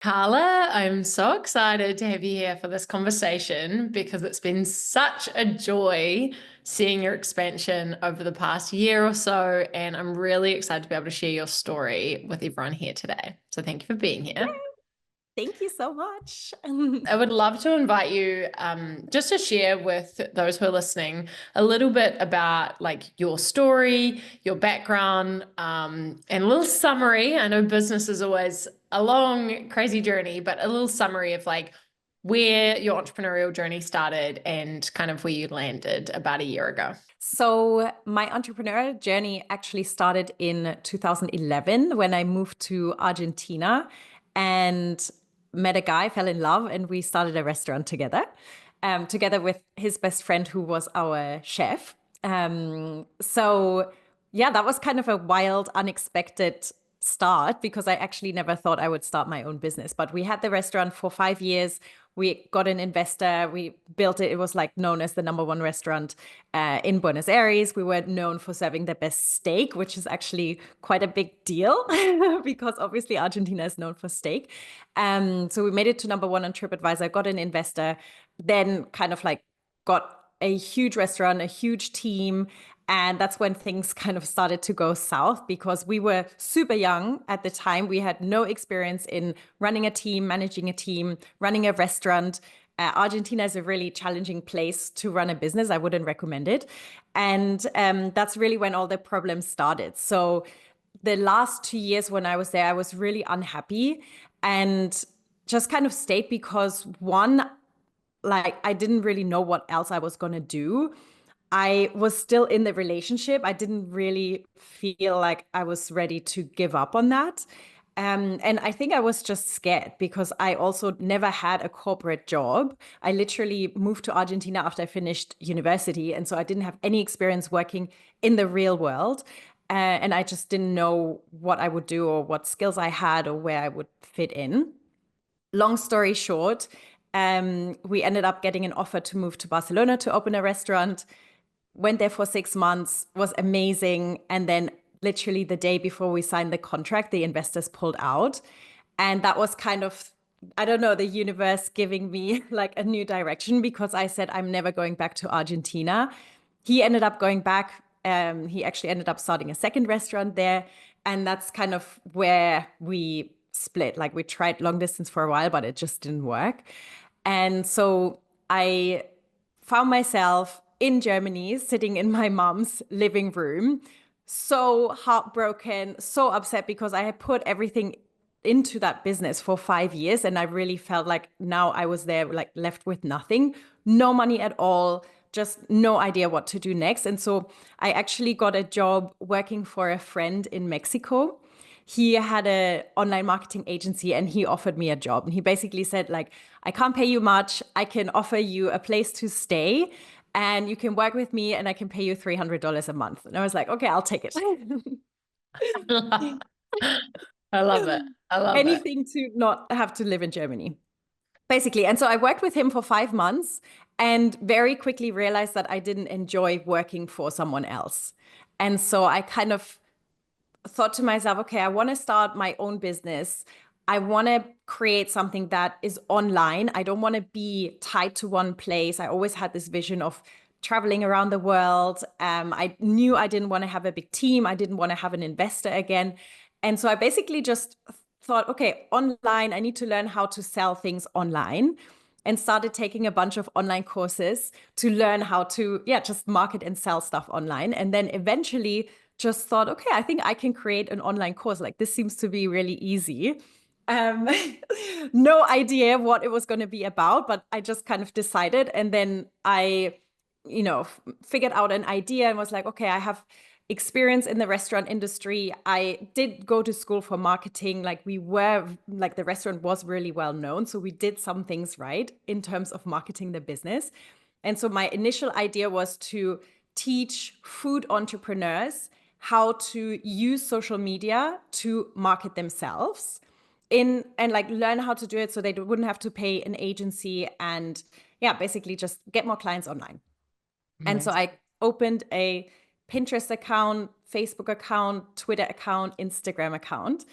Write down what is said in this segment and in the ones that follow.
Carla, I'm so excited to have you here for this conversation because it's been such a joy seeing your expansion over the past year or so. And I'm really excited to be able to share your story with everyone here today. So thank you for being here. Thank you so much. I would love to invite you just to share with those who are listening a little bit about like your story, your background, and a little summary. I know business is always a long, crazy journey, but a little summary of like where your entrepreneurial journey started and kind of where you landed about a year ago. So, my entrepreneurial journey actually started in 2011 when I moved to Argentina and met a guy, fell in love, and we started a restaurant together with his best friend who was our chef. Yeah, that was kind of a wild, unexpected start because I actually never thought I would start my own business. But we had the restaurant for 5 years. We got an investor. We built it. It was like known as the number one restaurant in Buenos Aires. We were known for serving the best steak, which is actually quite a big deal because obviously Argentina is known for steak. So we made it to number one on TripAdvisor, got an investor, then kind of like got a huge restaurant, a huge team. And that's when things kind of started to go south because we were super young at the time. We had no experience in running a team, managing a team, running a restaurant. Argentina is a really challenging place to run a business. I wouldn't recommend it. And that's really when all the problems started. So the last 2 years when I was there, I was really unhappy and just kind of stayed because one, like I didn't really know what else I was going to do. I was still in the relationship. I didn't really feel like I was ready to give up on that. And I think I was just scared because I also never had a corporate job. I literally moved to Argentina after I finished university. And so I didn't have any experience working in the real world. And I just didn't know what I would do or what skills I had or where I would fit in. Long story short, we ended up getting an offer to move to Barcelona to open a restaurant. Went there for 6 months, was amazing. And then literally the day before we signed the contract, the investors pulled out. And that was kind of, I don't know, the universe giving me like a new direction because I said, I'm never going back to Argentina. He ended up going back. He actually ended up starting a second restaurant there. And that's kind of where we split. Like we tried long distance for a while, but it just didn't work. And so I found myself in Germany, sitting in my mom's living room, so heartbroken, so upset because I had put everything into that business for 5 years. And I really felt like now I was there, like left with nothing, no money at all, just no idea what to do next. And so I actually got a job working for a friend in Mexico. He had an online marketing agency and he offered me a job. And he basically said, like, I can't pay you much. I can offer you a place to stay and you can work with me and I can pay you $300 a month. And I was like, okay, I'll take it. I love it. I love it. Anything to not have to live in Germany, basically. And so I worked with him for 5 months and very quickly realized that I didn't enjoy working for someone else. And so I kind of thought to myself, okay, I want to start my own business. I want to create something that is online. I don't want to be tied to one place. I always had this vision of traveling around the world. I knew I didn't want to have a big team. I didn't want to have an investor again. And so I basically just thought, okay, online, I need to learn how to sell things online and started taking a bunch of online courses to learn how to, yeah, just market and sell stuff online. And then eventually just thought, okay, I think I can create an online course. Like this seems to be really easy. Um, no idea what it was going to be about, but I just kind of decided. And then I, figured out an idea and was like, okay, I have experience in the restaurant industry. I did go to school for marketing. Like the restaurant was really well known. So we did some things right in terms of marketing the business. And so my initial idea was to teach food entrepreneurs how to use social media to market themselves in and like learn how to do it so they wouldn't have to pay an agency and yeah, basically just get more clients online. And so Amazing. I opened a Pinterest account, Facebook account, Twitter account, Instagram account.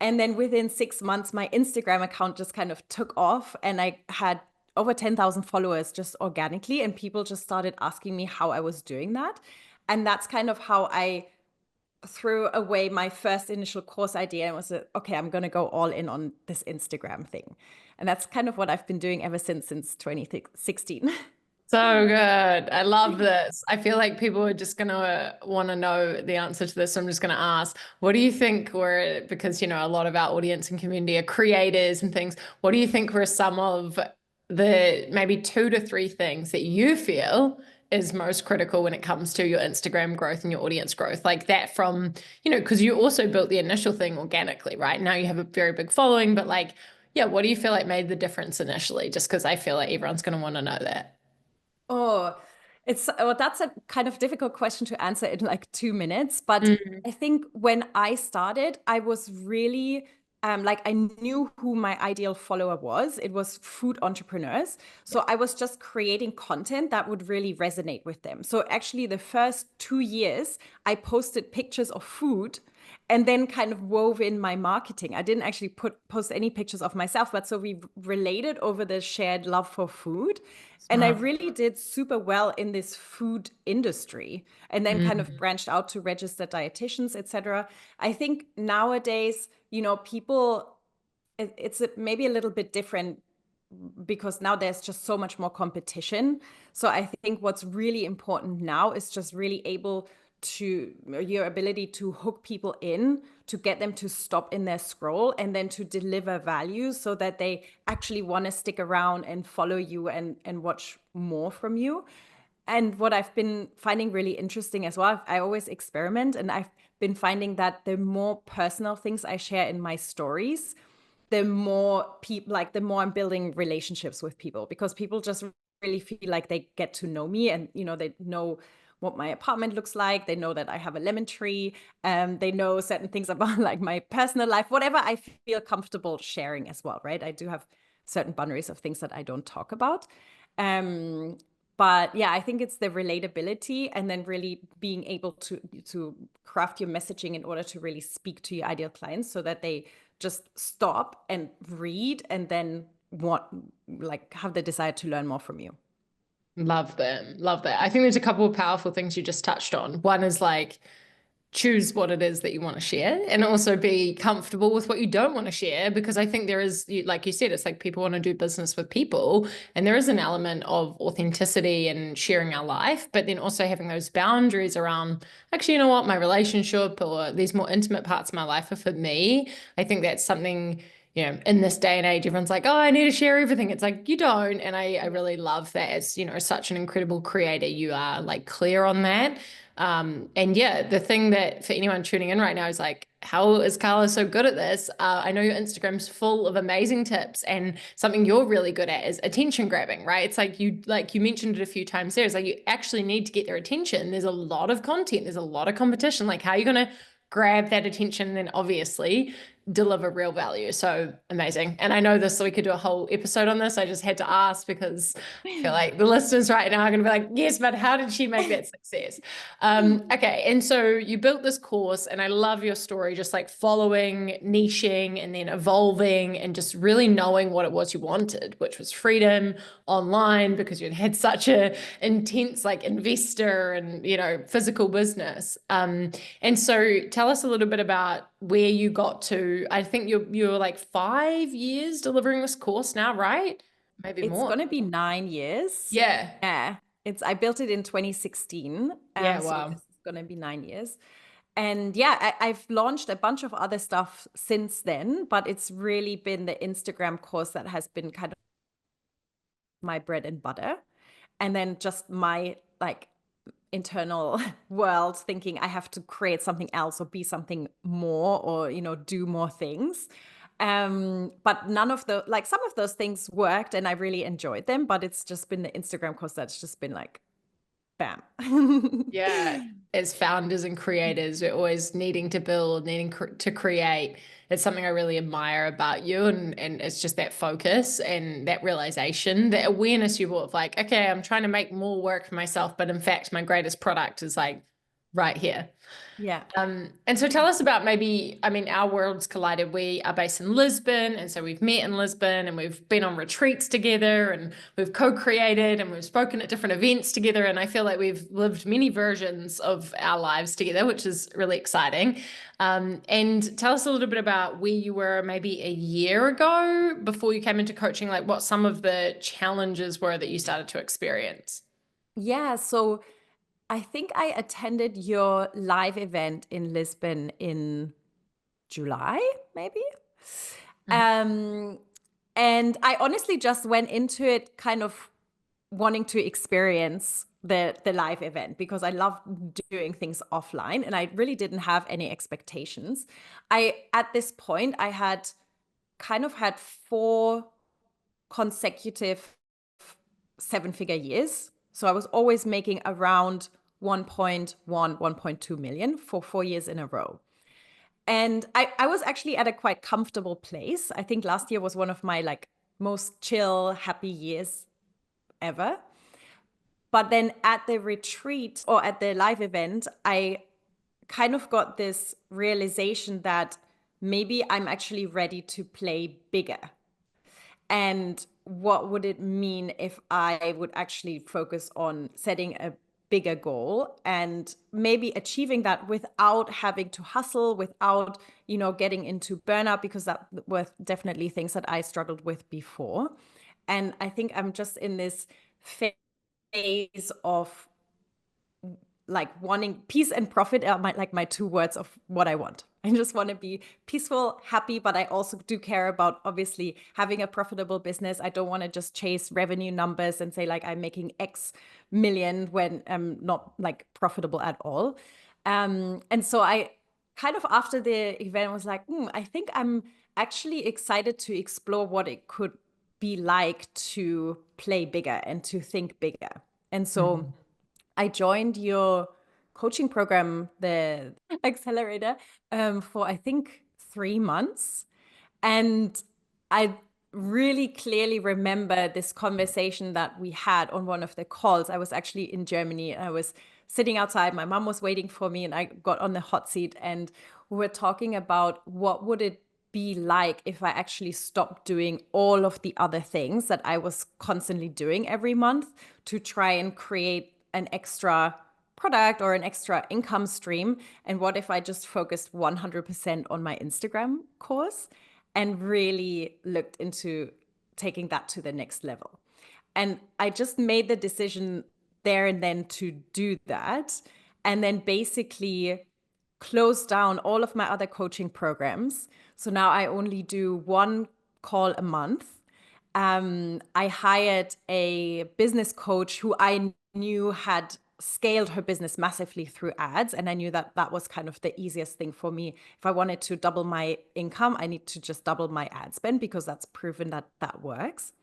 And then within 6 months, my Instagram account just kind of took off, and I had over 10,000 followers just organically. And people just started asking me how I was doing that. And that's kind of how I threw away my first initial course idea and was okay, I'm going to go all in on this Instagram thing. And that's kind of what I've been doing ever since 2016. So good. I love this. I feel like people are just going to want to know the answer to this. So I'm just going to ask, what do you think were, because, you know, a lot of our audience and community are creators and things. What do you think were some of the maybe 2 to 3 things that you feel is most critical when it comes to your Instagram growth and your audience growth? Like that from, you know, because you also built the initial thing organically, right? Now you have a very big following, but like, yeah, what do you feel like made the difference initially? Just because I feel like everyone's going to want to know that. Oh, that's a kind of difficult question to answer in like 2 minutes. But Mm. I think when I started, I was really like I knew who my ideal follower was. It was food entrepreneurs. So I was just creating content that would really resonate with them. So actually, the first 2 years, I posted pictures of food and then kind of wove in my marketing. I didn't actually post any pictures of myself, but so we related over the shared love for food. And I Smart. really did super well in this food industry, and then kind of Mm. branched out to registered dietitians, etc. I think nowadays, you know, people, it's maybe a little bit different because now there's just so much more competition. So I think what's really important now is just really able to your ability to hook people in, to get them to stop in their scroll, and then to deliver value so that they actually want to stick around and follow you and watch more from you. And what I've been finding really interesting as well, I always experiment, and I've been finding that the more personal things I share in my stories, the more people, like the more I'm building relationships with people, because people just really feel like they get to know me, and you know, they know what my apartment looks like, they know that I have a lemon tree, they know certain things about like my personal life, whatever I feel comfortable sharing as well, right? I do have certain boundaries of things that I don't talk about. um but yeah, I think it's the relatability, and then really being able to craft your messaging in order to really speak to your ideal clients so that they just stop and read and then want, like, have the desire to learn more from you. Love them. Love that. I think there's a couple of powerful things you just touched on. One is like choose what it is that you want to share, and also be comfortable with what you don't want to share, because I think there is, like you said, it's like people want to do business with people, and there is an element of authenticity and sharing our life, but then also having those boundaries around, actually, you know what, my relationship or these more intimate parts of my life are for me. I think that's something, you know, in this day and age, everyone's like, oh, I need to share everything. It's like, you don't. And I really love that. As, you know, such an incredible creator, you are like clear on that. And yeah, the thing that for anyone tuning in right now is like, how is Carla so good at this? I know your Instagram's full of amazing tips, and something you're really good at is attention grabbing, right? It's like you mentioned it a few times there. It's like you actually need to get their attention. There's a lot of content, there's a lot of competition. Like, how are you going to grab that attention and then obviously deliver real value? So amazing. And I know this, so we could do a whole episode on this. I just had to ask because I feel like the listeners right now are going to be like, yes, but how did she make that success? Okay. And so you built this course, and I love your story, just like following, niching, and then evolving, and just really knowing what it was you wanted, which was freedom online, because you'd had such a intense like investor and, you know, physical business. And so tell us a little bit about where you got to. I think you're like 5 years delivering this course now, right? Maybe It's more. going to be 9 years. Yeah. Yeah. I built it in 2016. Yeah. So Wow. this is going to be 9 years. And yeah, I've launched a bunch of other stuff since then, but it's really been the Instagram course that has been kind of my bread and butter. And then just my like internal world thinking I have to create something else or be something more, or, you know, do more things. But none of the, like, some of those things worked and I really enjoyed them, but it's just been the Instagram course that's just been like, bam. Yeah, as founders and creators, we're always needing to build, needing to create. It's something I really admire about you, and it's just that focus and that realization, that awareness you brought of like, okay, I'm trying to make more work for myself, but in fact, my greatest product is like right here. Yeah. And so tell us about maybe, I mean, our worlds collided. We are based in Lisbon, and so we've met in Lisbon and we've been on retreats together and we've co-created and we've spoken at different events together. And I feel like we've lived many versions of our lives together, which is really exciting. And tell us a little bit about where you were maybe a year ago before you came into coaching, like what some of the challenges were that you started to experience. Yeah. So I think I attended your live event in Lisbon in July, maybe. Mhm. Um, and I honestly just went into it kind of wanting to experience the live event because I love doing things offline and I really didn't have any expectations. At this point I had kind of had 4 consecutive 7-figure years. So I was always making around 1.1, 1.2 million for 4 years in a row. And I was actually at a quite comfortable place. I think last year was one of my like most chill, happy years ever. But then at the retreat or at the live event, I kind of got this realization that maybe I'm actually ready to play bigger. And what would it mean if I would actually focus on setting a bigger goal and maybe achieving that without having to hustle, without, getting into burnout, because that were definitely things that I struggled with before. And I think I'm just in this phase of like wanting peace and profit are my 2 words of what I want. I just want to be peaceful, happy, but I also do care about obviously having a profitable business. I don't want to just chase revenue numbers and say like I'm making X million when I'm not like profitable at all. And so I kind of after the event was like, I think I'm actually excited to explore what it could be like to play bigger and to think bigger. And so Mhm. I joined your coaching program, the accelerator, for I think 3 months. And I really clearly remember this conversation that we had on one of the calls. I was actually in Germany. I was sitting outside. My mom was waiting for me, and I got on the hot seat. And we were talking about what would it be like if I actually stopped doing all of the other things that I was constantly doing every month to try and create an extra product or an extra income stream. And what if I just focused 100% on my Instagram course and really looked into taking that to the next level? And I just made the decision there and then to do that. And then basically closed down all of my other coaching programs. So now I only do one call a month. I hired a business coach who I knew had scaled her business massively through ads. And I knew that that was kind of the easiest thing for me. If I wanted to double my income, I need to just double my ad spend because that's proven that that works.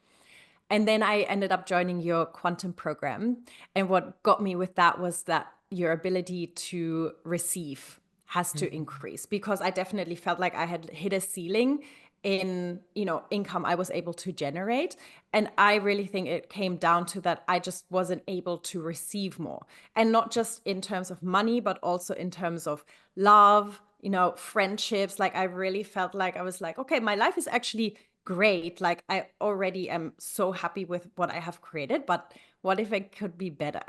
And then I ended up joining your quantum program. And what got me with that was that your ability to receive has to Mhm. increase because I definitely felt like I had hit a ceiling in, income I was able to generate. And I really think it came down to that I just wasn't able to receive more. And not just in terms of money, but also in terms of love, friendships. Like I really felt like I was like, okay, my life is actually great. Like I already am so happy with what I have created, but what if it could be better?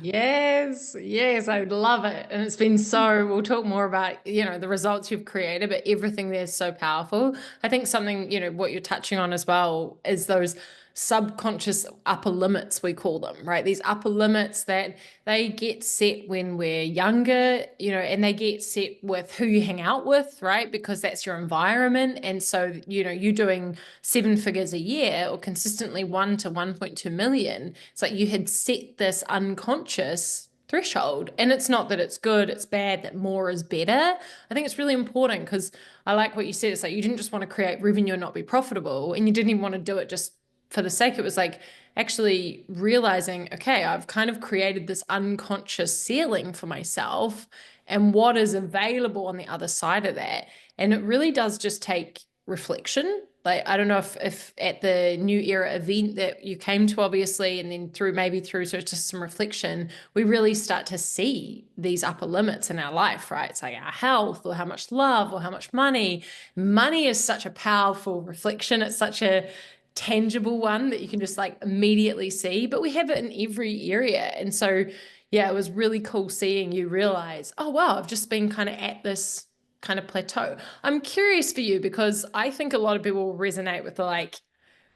Yes, yes, I love it. And it's been so, we'll talk more about, the results you've created, but everything there is so powerful. I think something, what you're touching on as well is those subconscious upper limits, we call them, right? These upper limits that they get set when we're younger, and they get set with who you hang out with, right? Because that's your environment. And so, you doing 7 figures a year or consistently 1 to 1.2 million, it's like you had set this unconscious threshold. And it's not that it's good, it's bad, that more is better. I think it's really important because I like what you said. It's like you didn't just want to create revenue and not be profitable, and you didn't even want to do it just for the sake. It was like actually realizing, okay, I've kind of created this unconscious ceiling for myself, and what is available on the other side of that. And it really does just take reflection. Like, I don't know if at the New Era event that you came to, obviously, and then maybe through sort of just some reflection, we really start to see these upper limits in our life, right? It's like our health or how much love or how much money. Money is such a powerful reflection. It's such a tangible one that you can just like immediately see, but we have it in every area. And so, yeah, it was really cool seeing you realize, oh, wow, I've just been kind of at this kind of plateau. I'm curious for you because I think a lot of people will resonate with the like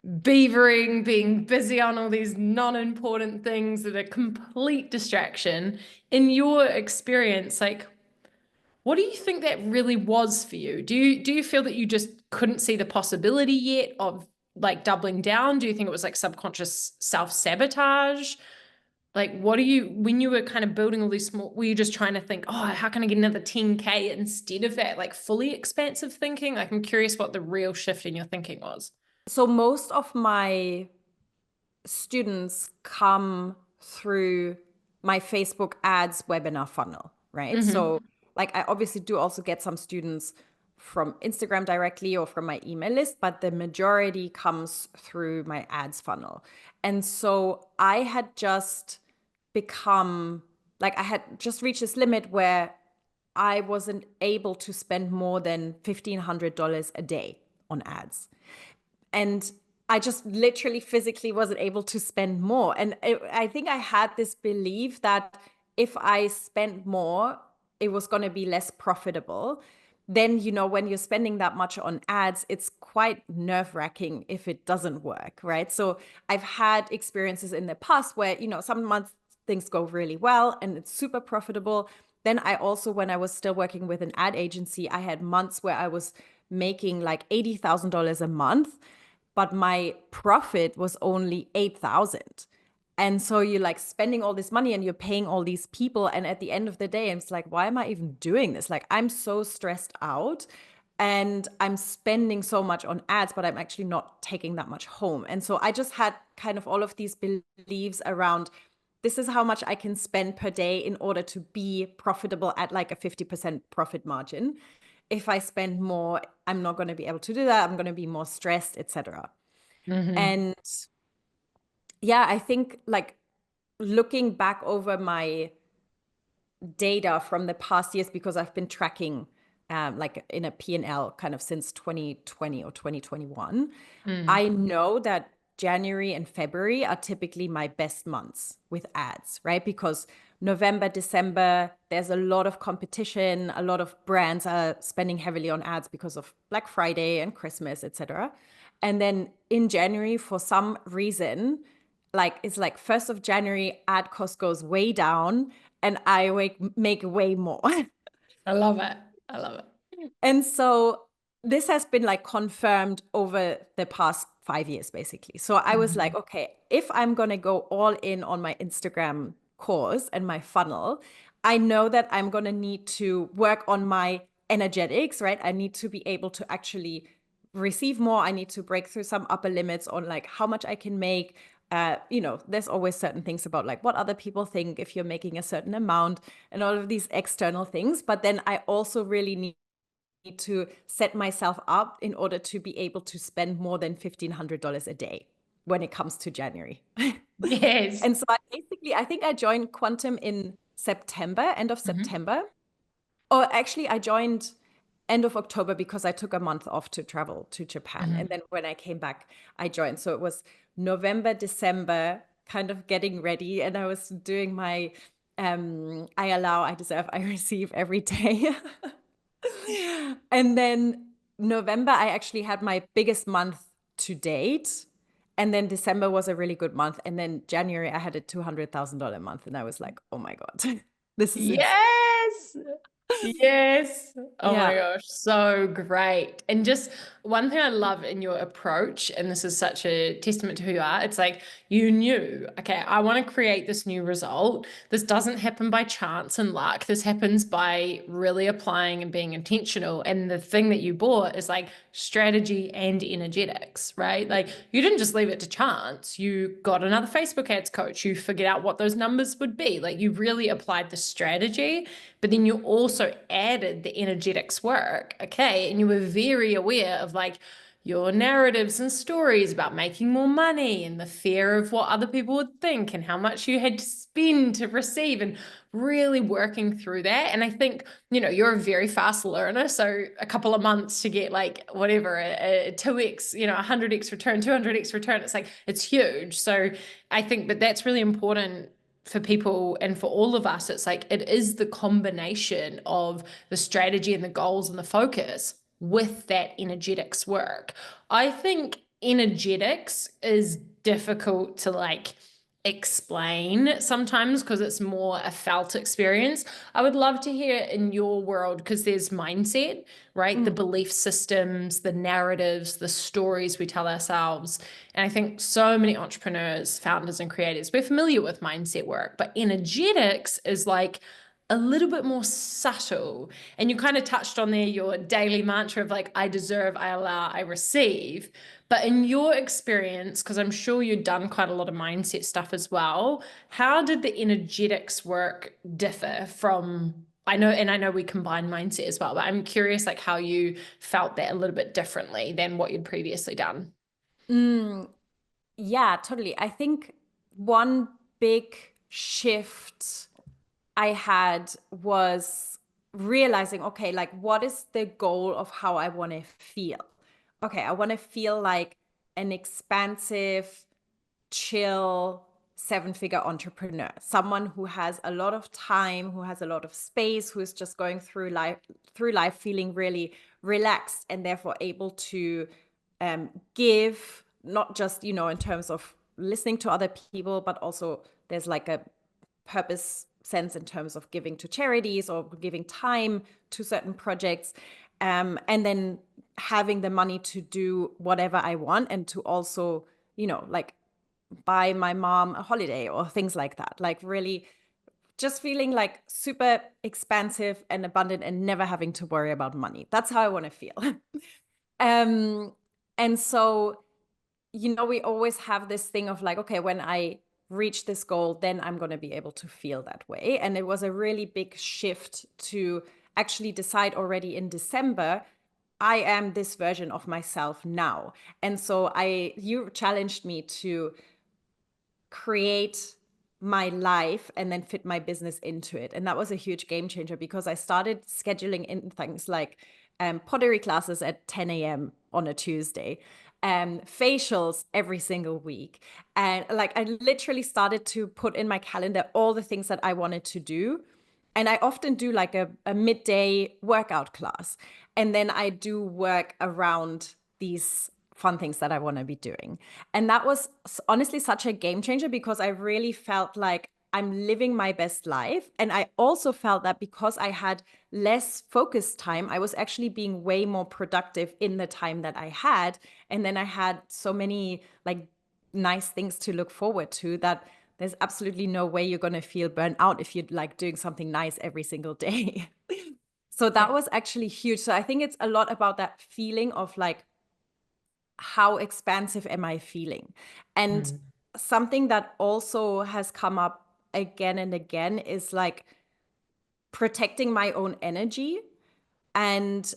beavering, being busy on all these non-important things that are complete distraction. In your experience, like, what do you think that really was for you? Do you feel that you just couldn't see the possibility yet of like doubling down? Do you think it was like subconscious self-sabotage? Like, what do you, when you were kind of building all these small, were you just trying to think, oh, how can I get another 10K instead of that, like fully expansive thinking? Like, I'm curious what the real shift in your thinking was. So most of my students come through my Facebook ads webinar funnel, right? Mm-hmm. So like I obviously do also get some students from Instagram directly or from my email list, but the majority comes through my ads funnel. And so I had just become like I had just reached this limit where I wasn't able to spend more than $1,500 a day on ads. And I just literally physically wasn't able to spend more. And I think I had this belief that if I spent more, it was going to be less profitable. Then, you know, when you're spending that much on ads, it's quite nerve-wracking if it doesn't work, right? So I've had experiences in the past where, you know, some months things go really well and it's super profitable. Then I also, when I was still working with an ad agency, I had months where I was making like $80,000 a month, but my profit was only 8,000. And so you're like spending all this money and you're paying all these people. And at the end of the day, it's like, why am I even doing this? Like, I'm so stressed out and I'm spending so much on ads, but I'm actually not taking that much home. And so I just had kind of all of these beliefs around this is how much I can spend per day in order to be profitable at like a 50% profit margin. If I spend more, I'm not going to be able to do that. I'm going to be more stressed, etc. Mm-hmm. And yeah, I think like looking back over my data from the past years, because I've been tracking like in a P&L kind of since 2020 or 2021, Mm. I know that January and February are typically my best months with ads, right? Because November, December, there's a lot of competition. A lot of brands are spending heavily on ads because of Black Friday and Christmas, etc. And then in January, for some reason, like it's like 1st of January, ad cost goes way down and I make way more. I love it. I love it. And so this has been like confirmed over the past 5 years, basically. So I was like, Mhm. okay, if I'm going to go all in on my Instagram course and my funnel, I know that I'm going to need to work on my energetics, right? I need to be able to actually receive more. I need to break through some upper limits on like how much I can make. You know, there's always certain things about like what other people think if you're making a certain amount and all of these external things. But then I also really need to set myself up in order to be able to spend more than $1,500 a day when it comes to January. Yes. And so I think I joined Quantum in September, end of Mm-hmm. September. Or actually, I joined end of October because I took a month off to travel to Japan. And Mm-hmm. then when I came back, I joined. So it was November, December, kind of getting ready. And I was doing my I allow, I deserve, I receive every day. And then November, I actually had my biggest month to date. And then December was a really good month. And then January, I had a $200,000 month. And I was like, oh my God, this is insane. Yes. Yes. Oh my Yeah. gosh, so great. And just one thing I love in your approach, and this is such a testament to who you are, it's like you knew, okay, I want to create this new result. This doesn't happen by chance and luck. This happens by really applying and being intentional. And the thing that you bought is like strategy and energetics, right? Like you didn't just leave it to chance. You got another Facebook ads coach. You figured out what those numbers would be. Like you really applied the strategy, but then you also added the energetics work, okay? And you were very aware of like your narratives and stories about making more money and the fear of what other people would think and how much you had to spend to receive, and really working through that. And I think, you're a very fast learner. So a couple of months to get like whatever, a 2x, 100x return, 200x return, it's like, it's huge. So I think that that's really important for people and for all of us. It's like, it is the combination of the strategy and the goals and the focus with that energetics work. I think energetics is difficult to like explain sometimes because it's more a felt experience. I would love to hear in your world, because there's mindset, right? The belief systems, the narratives, the stories we tell ourselves. And I think so many entrepreneurs, founders, and creators, we're familiar with mindset work, but energetics is like a little bit more subtle. And you kind of touched on there your daily mantra of like, I deserve, I allow, I receive. But in your experience, because I'm sure you've done quite a lot of mindset stuff as well, how did the energetics work differ from, I know we combine mindset as well, but I'm curious like how you felt that a little bit differently than what you'd previously done. Yeah, totally. I think one big shift I had was realizing, okay, like what is the goal of how I want to feel? Okay, I want to feel like an expansive, chill, seven-figure entrepreneur, someone who has a lot of time, who has a lot of space, who is just going through life feeling really relaxed and therefore able to give, not just, in terms of listening to other people, but also there's like a purpose sense in terms of giving to charities or giving time to certain projects, and then having the money to do whatever I want and to also, like buy my mom a holiday or things like that. Like really just feeling like super expansive and abundant and never having to worry about money. That's how I want to feel. um, and so, we always have this thing of like, okay, when I reach this goal, then I'm going to be able to feel that way. And it was a really big shift to actually decide already in December, I am this version of myself now. And so you challenged me to create my life and then fit my business into it. And that was a huge game changer because I started scheduling in things like pottery classes at 10 a.m. on a Tuesday, facials every single week. And like I literally started to put in my calendar all the things that I wanted to do. And I often do like a midday workout class. And then I do work around these fun things that I want to be doing. And that was honestly such a game changer because I really felt like I'm living my best life. And I also felt that because I had less focus time, I was actually being way more productive in the time that I had. And then I had so many like nice things to look forward to that there's absolutely no way you're going to feel burnt out if you're like doing something nice every single day. So that was actually huge. So I think it's a lot about that feeling of like, how expansive am I feeling? And something that also has come up again and again is like protecting my own energy and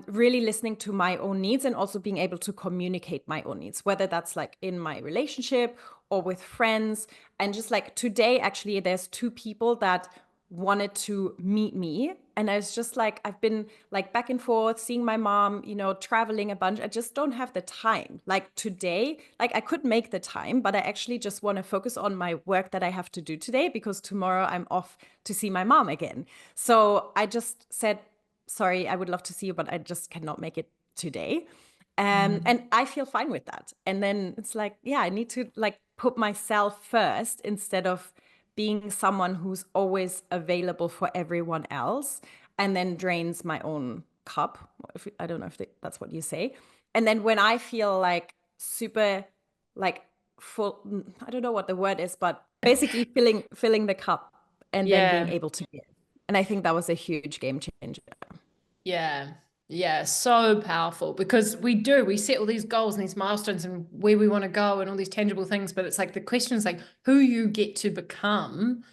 really listening to my own needs and also being able to communicate my own needs, whether that's like in my relationship or with friends. And just like today, actually, there's two people that wanted to meet me. And I was just like, I've been like back and forth, seeing my mom, traveling a bunch. I just don't have the time. Like today, like I could make the time, but I actually just want to focus on my work that I have to do today because tomorrow I'm off to see my mom again. So I just said, sorry, I would love to see you, but I just cannot make it today. And I feel fine with that. And then it's like, yeah, I need to like put myself first instead of being someone who's always available for everyone else and then drains my own cup. I don't know if that's what you say. And then when I feel like super like full, I don't know what the word is, but basically filling the cup and then being Yeah. able to give. And I think that was a huge game changer. Yeah. Yeah. So powerful because we set all these goals and these milestones and where we want to go and all these tangible things. But it's like the question is like who you get to become.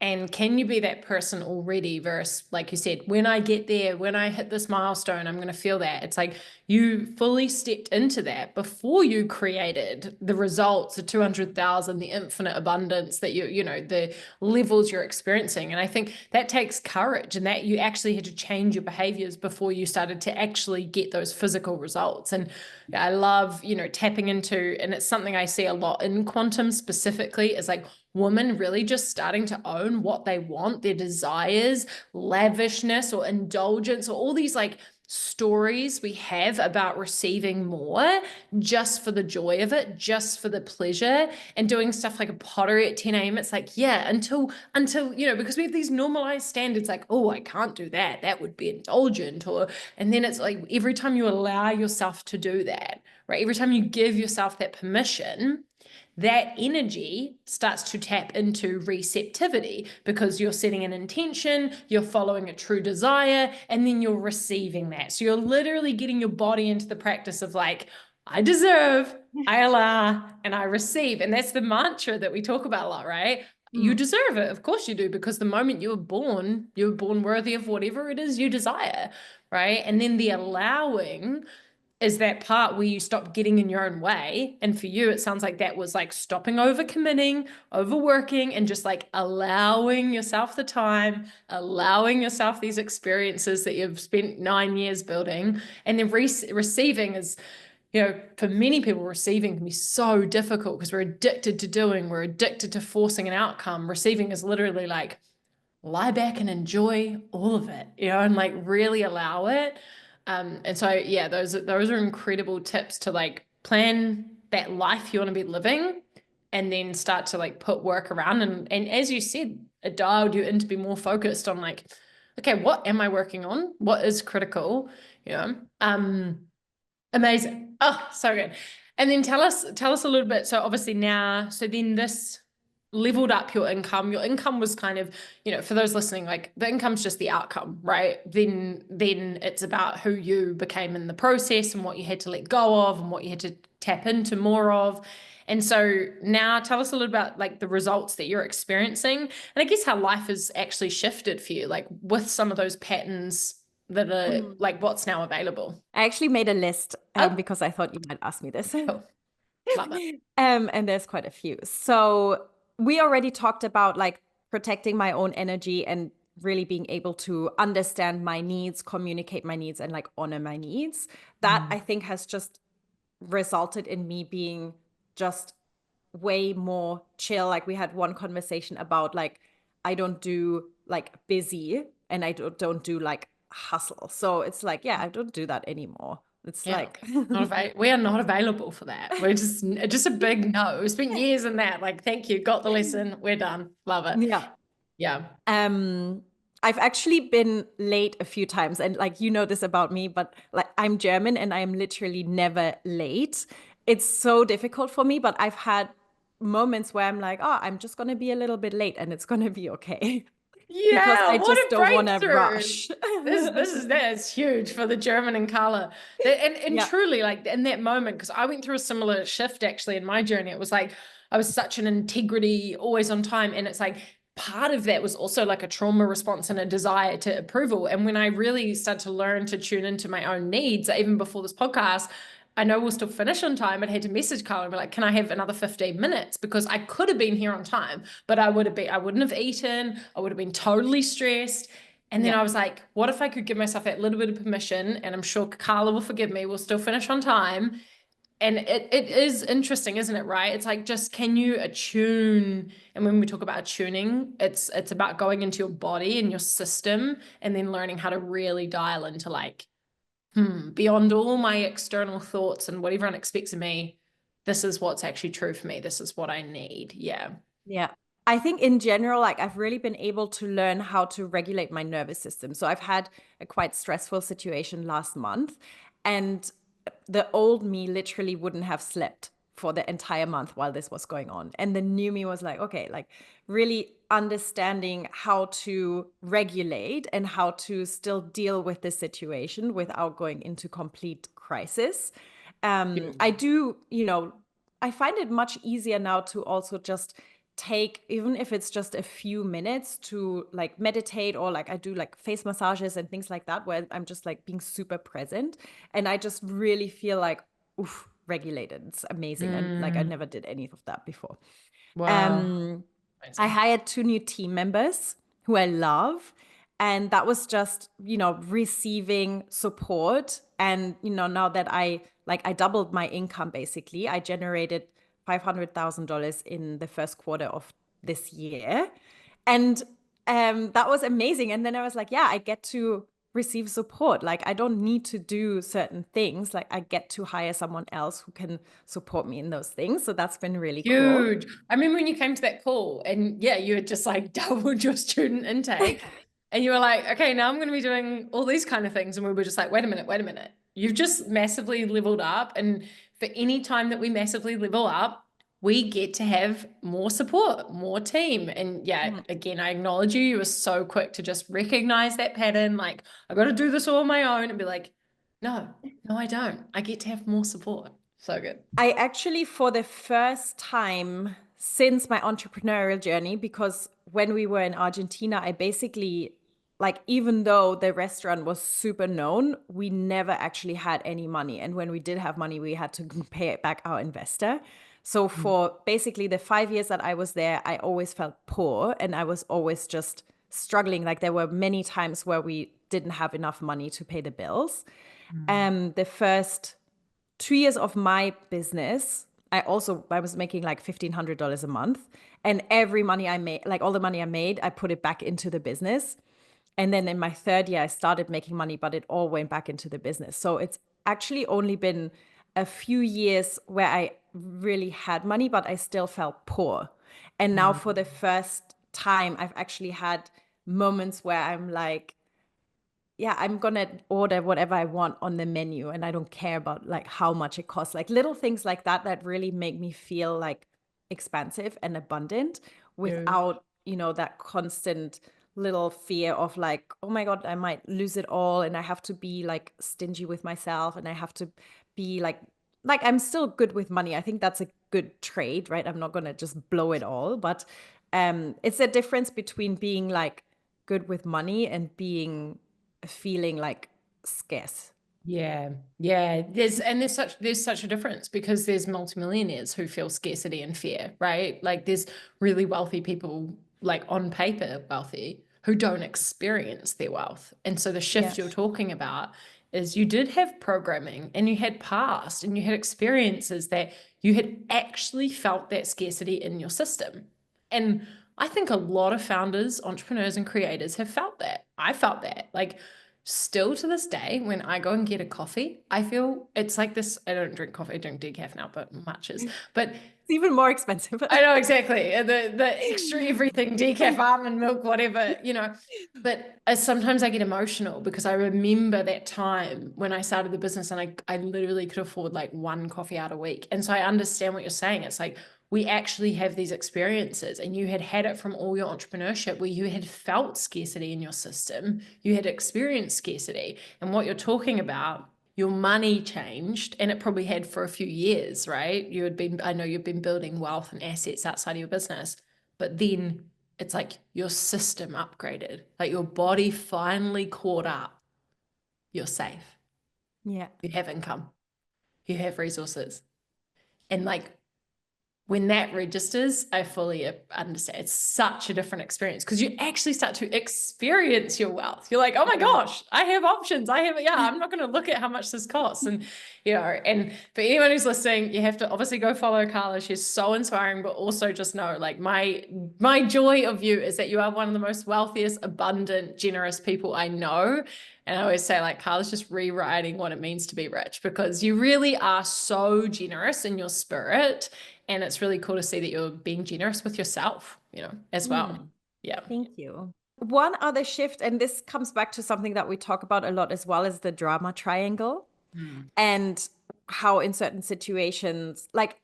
And can you be that person already versus, like you said, when I get there, when I hit this milestone, I'm going to feel that. It's like you fully stepped into that before you created the results, the 200,000, the infinite abundance that you know, the levels you're experiencing. And I think that takes courage, and that you actually had to change your behaviors before you started to actually get those physical results. And I love, you know, tapping into, and it's something I see a lot in quantum specifically, is like women really just starting to own what they want, their desires, lavishness or indulgence, or all these like stories we have about receiving more just for the joy of it, just for the pleasure, and doing stuff like a pottery at 10 a.m. It's like, yeah, until, you know, because we have these normalized standards like, oh, I can't do that. That would be indulgent. And then it's like every time you allow yourself to do that, right? Every time you give yourself that permission, that energy starts to tap into receptivity, because you're setting an intention, you're following a true desire, and then you're receiving that. So you're literally getting your body into the practice of like, I deserve, I allow, and I receive. And that's the mantra that we talk about a lot, right? You deserve it. Of course you do, because the moment you were born worthy of whatever it is you desire, right? And then the allowing is that part where you stop getting in your own way. And for you, it sounds like that was like stopping overcommitting, overworking, and just like allowing yourself the time, allowing yourself these experiences that you've spent 9 years building. And then receiving is, you know, for many people, receiving can be so difficult because we're addicted to doing, we're addicted to forcing an outcome. Receiving is literally like, lie back and enjoy all of it, you know, and like really allow it. And so, yeah, those are incredible tips to like plan that life you want to be living, and then start to like put work around. And as you said, it dialed you in to be more focused on like, okay, what am I working on? What is critical? You know, amazing. Oh, so good. And then tell us a little bit. So obviously now, so then this leveled up your income. Your income was kind of, you know, for those listening, like the income's just the outcome, right? Then it's about who you became in the process and what you had to let go of and what you had to tap into more of. And so now tell us a little about like the results that you're experiencing, and I guess how life has actually shifted for you, like with some of those patterns that are like what's now available. I actually made a list Oh, because I thought you might ask me this. cool. Love it. And there's quite a few. So we already talked about like protecting my own energy and really being able to understand my needs, communicate my needs, and like honor my needs. That I think has just resulted in me being just way more chill. Like we had one conversation about like, I don't do like busy and I don't do like hustle. So it's like, yeah, I don't do that anymore. It's like we are not available for that. We're just a big no. We spent years in that. Like, thank you, got the lesson. We're done. Love it. yeah. Yeah. I've actually been late a few times, and like you know this about me, but like I'm German and I'm literally never late. It's so difficult for me, but I've had moments where I'm like, oh, I'm just gonna be a little bit late and it's gonna be okay. Because Yeah, I what just a don't want to breakthrough. rush. That's huge for the German and Carla. And Yeah. truly, like in that moment, because I went through a similar shift actually in my journey. It was like I was such an integrity, always on time. And it's like part of that was also like a trauma response and a desire to approval. And when I really started to learn to tune into my own needs, even before this podcast, I know we'll still finish on time. I had to message Carla and be like, can I have another 15 minutes? Because I could have been here on time, but I wouldn't have eaten. I would have been totally stressed. And then I was like, what if I could give myself that little bit of permission? And I'm sure Carla will forgive me. We'll still finish on time. And it is interesting, isn't it? Right? It's like, just can you attune? And when we talk about attuning, it's about going into your body and your system, and then learning how to really dial into like, beyond all my external thoughts and what everyone expects of me, this is what's actually true for me. This is what I need. Yeah. Yeah. I think in general, like I've really been able to learn how to regulate my nervous system. So I've had a quite stressful situation last month, and the old me literally wouldn't have slept for the entire month while this was going on. And the new me was like, okay, like really understanding how to regulate and how to still deal with the situation without going into complete crisis. I do, you know, I find it much easier now to also just take, even if it's just a few minutes, to like meditate, or like I do like face massages and things like that, where I'm just like being super present, and I just really feel like, oof, regulated. It's amazing. And like I never did any of that before. Wow. I Amazing. hired 2 new team members who I love. And that was just, receiving support. And, now that I doubled my income, basically, I generated $500,000 in the first quarter of this year. And that was amazing. And then I was like, yeah, I get to receive support. Like, I don't need to do certain things. Like, I get to hire someone else who can support me in those things. So that's been really cool. Huge. I remember when you came to that call and yeah, you had just like doubled your student intake and you were like, okay, now I'm going to be doing all these kind of things. And we were just like, wait a minute, wait a minute. You've just massively leveled up. And for any time that we massively level up, we get to have more support, more team. And yeah, again, I acknowledge you. You were so quick to just recognize that pattern. Like, I got to do this all on my own, and be like, no, I don't. I get to have more support. So good. I actually, for the first time since my entrepreneurial journey, because when we were in Argentina, I basically, like, even though the restaurant was super known, we never actually had any money. And when we did have money, we had to pay it back our investor. So for basically the 5 years that I was there, I always felt poor, and I was always just struggling. Like, there were many times where we didn't have enough money to pay the bills. The first 2 years of my business, I was making like $1,500 a month. And every money I made, like all the money I made, I put it back into the business. And then in my third year, I started making money, but it all went back into the business. So it's actually only been a few years where I really had money, but I still felt poor. And now for the first time, I've actually had moments where I'm like, yeah, I'm gonna order whatever I want on the menu, and I don't care about like how much it costs. Like little things like that that really make me feel like expansive and abundant Huge. without, that constant little fear of like, oh my God, I might lose it all, and I have to be like stingy with myself, and I have to be like I'm still good with money. I think that's a good trade, right? I'm not gonna just blow it all, but it's a difference between being like good with money and being feeling like scarce. Yeah, yeah. There's such a difference because there's multimillionaires who feel scarcity and fear, right? Like there's really wealthy people, like on paper wealthy, who don't experience their wealth. And so the shift Yeah. you're talking about is you did have programming and you had past and you had experiences that you had actually felt that scarcity in your system. And I think a lot of founders, entrepreneurs, and creators have felt that. I felt that. Like, still to this day, when I go and get a coffee, I feel it's like this. I don't drink coffee, I drink decaf now, but much is. But It's even more expensive. I know exactly the extra everything, decaf, almond milk, whatever, But sometimes I get emotional because I remember that time when I started the business and I literally could afford like one coffee out a week. And so I understand what you're saying. It's like we actually have these experiences, and you had it from all your entrepreneurship where you had felt scarcity in your system. You had experienced scarcity. And what you're talking about, your money changed, and it probably had for a few years, right? I know you've been building wealth and assets outside of your business, but then it's like your system upgraded, like your body finally caught up. You're safe. Yeah. You have income, you have resources. And like when that registers, I fully understand. It's such a different experience because you actually start to experience your wealth. You're like, oh my gosh, I have options. I'm not going to look at how much this costs. And, and for anyone who's listening, you have to obviously go follow Carla. She's so inspiring, but also just know, like, my joy of you is that you are one of the most wealthiest, abundant, generous people I know. And I always say, like, Carla's just rewriting what it means to be rich because you really are so generous in your spirit. And it's really cool to see that you're being generous with yourself, as well. Yeah. Thank you. One other shift, and this comes back to something that we talk about a lot as well, is the drama triangle, and how in certain situations, like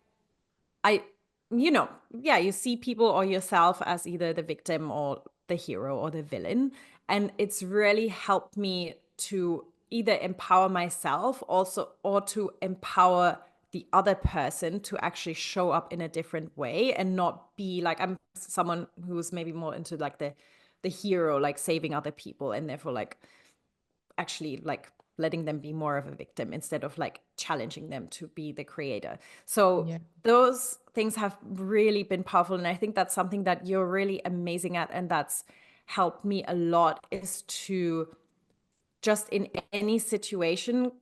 I, yeah, you see people or yourself as either the victim or the hero or the villain. And it's really helped me to either empower myself also, or to empower the other person to actually show up in a different way and not be like, I'm someone who's maybe more into like the hero, like saving other people, and therefore like actually like letting them be more of a victim instead of like challenging them to be the creator. So Yeah. those things have really been powerful. And I think that's something that you're really amazing at. And that's helped me a lot, is to just in any situation.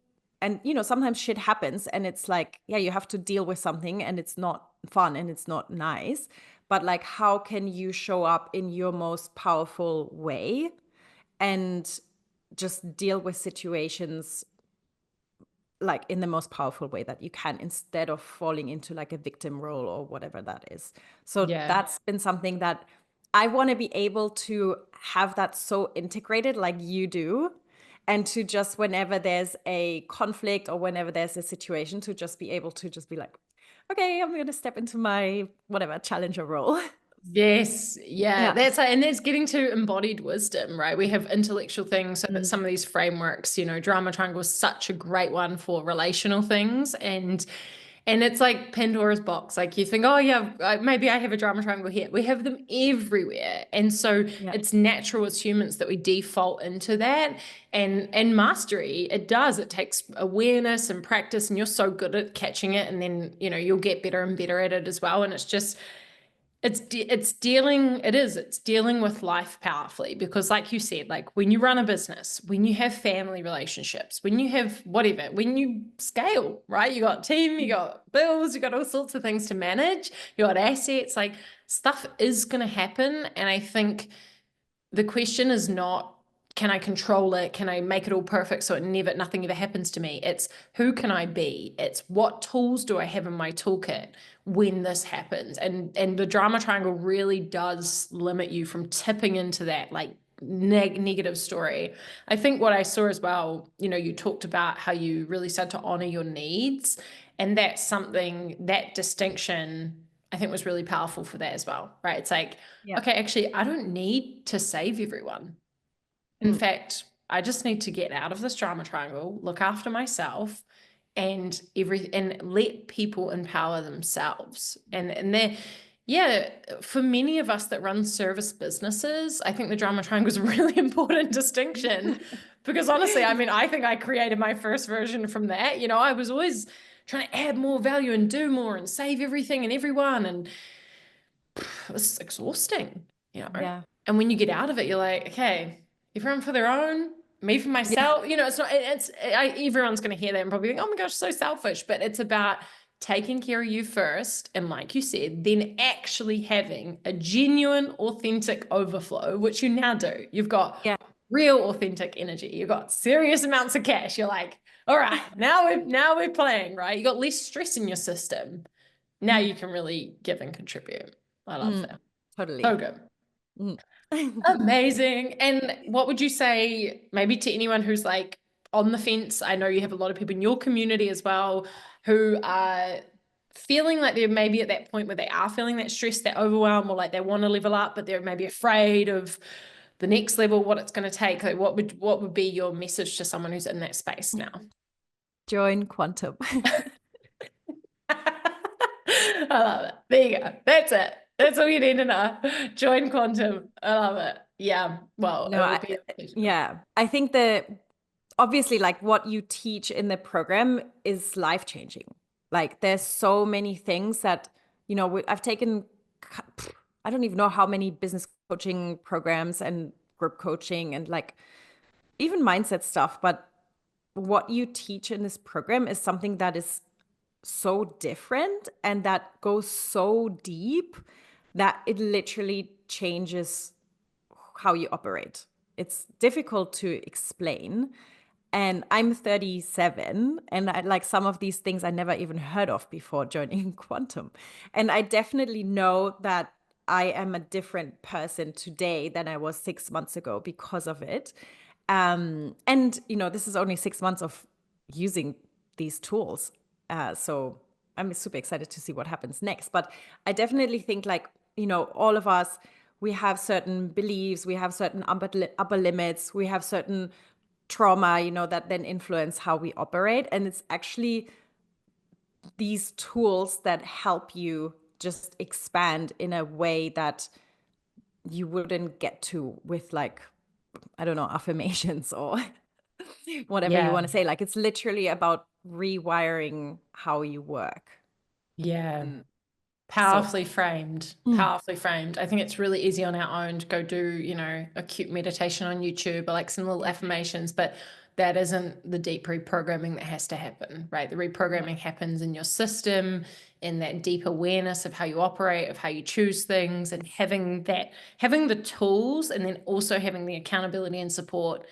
And, you know, sometimes shit happens and it's like, yeah, you have to deal with something and it's not fun and it's not nice. But like, how can you show up in your most powerful way and just deal with situations like in the most powerful way that you can, instead of falling into like a victim role or whatever that is. So Yeah. that's been something that I want to be able to have that so integrated like you do, and to just whenever there's a conflict or whenever there's a situation, to just be able to just be like, okay, I'm going to step into my whatever challenger role. Yes, yeah, Yeah. and that's getting to embodied wisdom, right? We have intellectual things, so that some of these frameworks, you know, drama triangle is such a great one for relational things, and it's like Pandora's box. Like you think, oh yeah, maybe I have a drama triangle here. We have them everywhere, and so Yeah. it's natural as humans that we default into that. And mastery, it does. It takes awareness and practice, and you're so good at catching it, and then you know you'll get better and better at it as well. And it's just it's dealing with life powerfully, because like you said, like when you run a business, when you have family relationships, when you have whatever, when you scale, right, you got team, you got bills, you got all sorts of things to manage, you got assets, like stuff is going to happen. And I think the question is not, can I control it? Can I make it all perfect so nothing ever happens to me? It's who can I be? It's what tools do I have in my toolkit when this happens? And the drama triangle really does limit you from tipping into that like negative story. I think what I saw as well, you know, you talked about how you really start to honor your needs, and that's something, that distinction I think was really powerful for that as well, right? It's like, Yeah. okay, actually, I don't need to save everyone. In fact, I just need to get out of this drama triangle, look after myself, and let people empower themselves. And they're, yeah, for many of us that run service businesses, I think the drama triangle is a really important distinction, because honestly, I mean, I think I created my first version from that. You know, I was always trying to add more value and do more and save everything and everyone, and it was exhausting, you know. Yeah. And when you get out of it, you're like, okay, everyone for their own, me for Yeah. myself. You know, it's not, everyone's going to hear that and probably think, oh my gosh, so selfish. But it's about taking care of you first. And like you said, then actually having a genuine, authentic overflow, which you now do. You've got Yeah. real, authentic energy. You've got serious amounts of cash. You're like, all right, now we're playing, right? You got less stress in your system. Now you can really give and contribute. I love that. Totally. So good. Mm. Amazing. And what would you say maybe to anyone who's like on the fence? I know you have a lot of people in your community as well who are feeling like they're maybe at that point where they are feeling that stress, that overwhelm, or like they want to level up, but they're maybe afraid of the next level, what it's going to take. Like what would be your message to someone who's in that space now? Join Quantum. I love it. There you go. That's it. That's all you need to know. Join Quantum. I love it. Yeah. Well, No, it would be a pleasure. yeah, I think that obviously like what you teach in the program is life changing. Like there's so many things that, you know, I've taken, I don't even know how many business coaching programs and group coaching and like even mindset stuff. But what you teach in this program is something that is so different and that goes so deep that it literally changes how you operate. It's difficult to explain. And I'm 37, and I, like some of these things I never even heard of before joining Quantum. And I definitely know that I am a different person today than I was 6 months ago because of it. And, you know, this is only 6 months of using these tools. So I'm super excited to see what happens next. But I definitely think, like, you know, all of us, we have certain beliefs, we have certain upper limits, we have certain trauma, you know, that then influence how we operate. And it's actually these tools that help you just expand in a way that you wouldn't get to with, like, I don't know, affirmations or whatever you Yeah. want to say. Like, it's literally about rewiring how you work. Yeah. And so, Powerfully framed, mm, powerfully framed. I think it's really easy on our own to go do, you know, a cute meditation on YouTube or like some little affirmations, but that isn't the deep reprogramming that has to happen, right? The reprogramming happens in your system, in that deep awareness of how you operate, of how you choose things, and having the tools, and then also having the accountability and support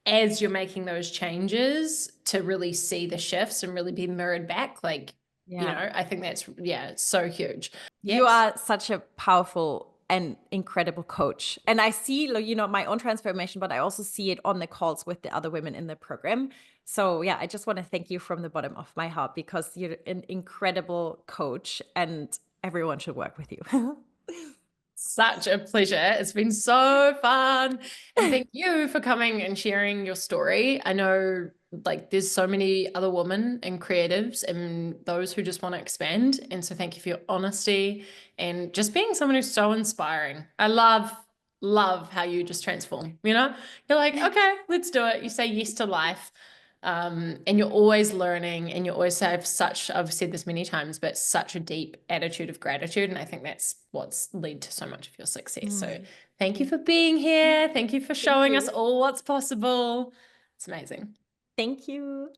as you're making those changes to really see the shifts and really be mirrored back. Like, you yeah. know, I think that's, yeah, it's so huge. You Yes. are such a powerful and incredible coach. And I see, like, you know, my own transformation, but I also see it on the calls with the other women in the program. So, yeah, I just want to thank you from the bottom of my heart because you're an incredible coach and everyone should work with you. Such a pleasure. It's been so fun. And thank you for coming and sharing your story. I know like there's so many other women and creatives and those who just want to expand. And so thank you for your honesty and just being someone who's so inspiring. I love how you just transform, you know? You're like, okay, let's do it. You say yes to life. And you're always learning and you always have such, I've said this many times, but such a deep attitude of gratitude. And I think that's what's led to so much of your success. So thank you for being here. Thank you for Thank showing us you. all what's possible. It's amazing. Thank you.